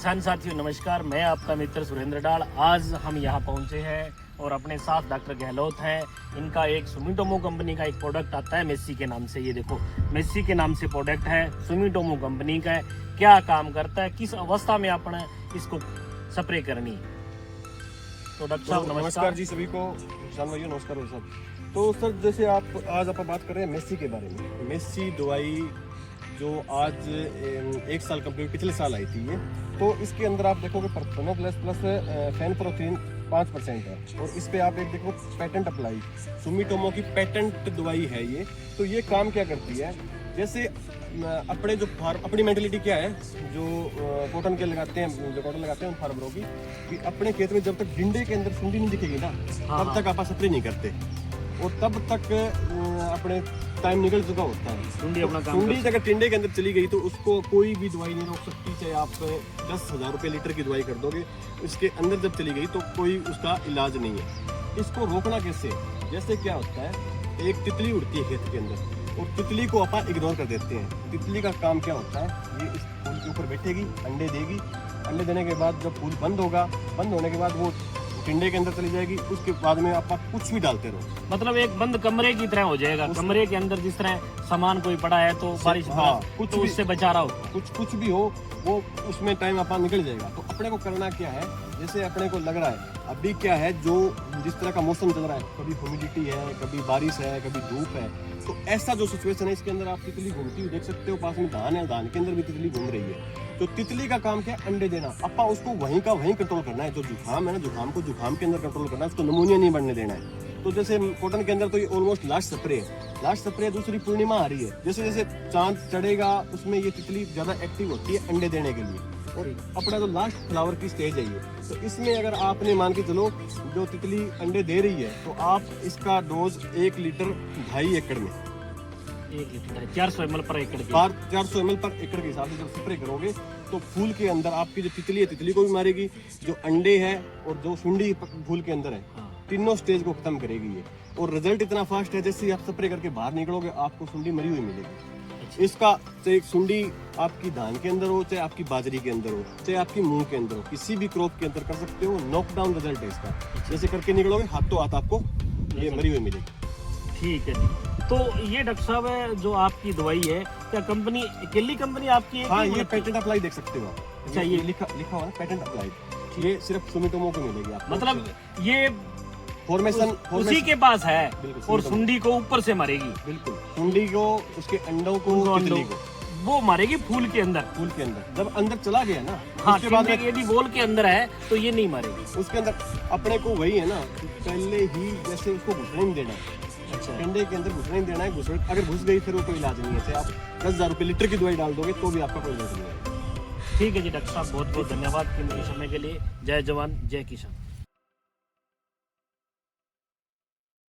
किसान साथियों नमस्कार, मैं आपका मित्र सुरेंद्र डाल। आज हम यहाँ पहुँचे हैं और अपने साथ डॉक्टर गहलोत हैं। इनका एक सुमिटोमो कंपनी का एक प्रोडक्ट आता है मेस्सी के नाम से। ये देखो मेस्सी के नाम से प्रोडक्ट है, सुमिटोमो कंपनी का है। क्या काम करता है, किस अवस्था में अपने इसको स्प्रे करनी है। तो डॉक्टर साहब नमस्कार जी सभी को। किसान भाइयों नमस्कार हो सब। तो सर जैसे आज आप बात कर रहे हैं मेस्सी के बारे में। मेस्सी दवाई जो आज 1 साल कंप्लीट पिछले साल आई थी ये, तो इसके अंदर आप देखोगे परफेनोप्लस प्लस फेनप्रोथीन 5% है। और इस पे आप एक देखो पेटेंट अप्लाई, सुमिटोमो की पेटेंट दवाई है ये। तो ये काम क्या करती है, जैसे अपने जो अपनी मेंटेलिटी क्या है, जो कॉटन के लगाते हैं, जो कॉटन लगाते हैं फार्मरों की, कि अपने खेत में जब तक डिंडे के अंदर सुंडी नहीं दिखेगी ना, तब तक आप स्प्रे नहीं करते। और तब तक अपने टाइम निकल चुका होता है। सुंडी अगर टिंडे के अंदर चली गई तो उसको कोई भी दवाई नहीं रोक सकती, चाहे आप 10,000 रुपये लीटर की दवाई कर दोगे, इसके अंदर जब चली गई तो कोई उसका इलाज नहीं है। इसको रोकना कैसे, जैसे क्या होता है, एक तितली उड़ती है खेत के अंदर और तितली को अपन इग्नोर कर देते हैं। तितली का काम क्या होता है, ये इस फूल के ऊपर बैठेगी, अंडे देगी, अंडे देने के बाद जब फूल बंद होगा, बंद होने के बाद वो टिंडे के अंदर चली जाएगी। उसके बाद में आप कुछ भी डालते रहो, मतलब एक बंद कमरे की तरह हो जाएगा। कमरे के अंदर जिस तरह सामान कोई पड़ा है तो बारिश कुछ तो उससे बचा रहा हो, कुछ भी हो वो उसमें टाइम अपना निकल जाएगा। तो अपने को करना क्या है, जैसे अपने को लग रहा है अभी क्या है, जो जिस तरह का मौसम चल रहा है, कभी ह्यूमिडिटी है, कभी बारिश है, कभी धूप है, तो ऐसा जो सिचुएशन है इसके अंदर आप तितली घूमती हुई देख सकते हो। पास में धान है, धान के अंदर भी तितली घूम रही है। तो तितली का काम क्या है, अंडे देना। अपा उसको वहीं का वहीं कंट्रोल करना है। जो जुकाम है ना, जुकाम को जुकाम के अंदर कंट्रोल करना है, उसको नमूनिया नहीं बढ़ने देना है। तो जैसे कॉटन के अंदर तो ये ऑलमोस्ट लास्ट स्प्रे है। लास्ट स्प्रे दूसरी पूर्णिमा आ रही है, जैसे जैसे चांद चढ़ेगा उसमें ये तितली ज्यादा एक्टिव होती है अंडे देने के लिए। और अपना जो लास्ट फ्लावर की स्टेज है ये, तो इसमें अगर आपने मान के चलो जो तितली अंडे दे रही है, तो आप इसका डोज 1 लीटर 2.5 एकड़ में 1 लीटर 400 ml पर एकड़ 400 ml पर एकड़ के हिसाब से जब स्प्रे करोगे तो फूल के अंदर आपकी जो तितली है, तितली को भी मारेगी, जो अंडे है और जो सुंडी फूल के अंदर है, तीनों स्टेज को खत्म करेगी ये। और रिजल्ट इतना फास्ट है, जैसे आप स्प्रे करके बाहर निकलोगे आपको सुंडी मरी हुई मिलेगी। इसका चाहे एक सुंडी आपकी धान के अंदर हो, चाहे आपकी बाजरी के अंदर हो, चाहे आपकी मूंग के अंदर हो, किसी भी क्रॉप के अंदर कर सकते हो। नॉकडाउन रिजल्ट है इसका। जैसे करके निकलोगे हाथों हाथ आपको ये मरी हुई मिलेगी। ठीक है जी। तो ये डॉक्टर साहब है जो आपकी दवाई है, क्या कंपनी अकेली कंपनी आपकी है? हाँ, ये पेटेंट अप्लाई देख सकते हो आप। अच्छा, ये लिखा हुआ है पेटेंट अप्लाई। ये सिर्फ सुमिटोमो को मिलेगी आपको। मतलब ये फॉर्मेशन उसी के पास है और सुंडी को ऊपर से मारेगी। बिल्कुल, सुंडी को, उसके अंडों को, तितली को वो मारेगी फूल के अंदर। फूल के अंदर जब अंदर चला गया ना, हाँ, उसके बाद यदि वॉल के अंदर है तो ये नहीं मारेगी। उसके अंदर अपने को वही है ना, पहले ही जैसे उसको घुसने नहीं देना है। अच्छा, अंडे के अंदर घुसने नहीं देना है। अगर घुस गई फिर वो कोई इलाज नहीं है। चाहे आप 10,000 रुपये लीटर की दवाई डाल दोगे तो भी आपका कोई इलाज नहीं है। ठीक है जी डॉक्टर साहब, बहुत बहुत धन्यवाद कीमती समय के लिए। जय जवान जय किसान।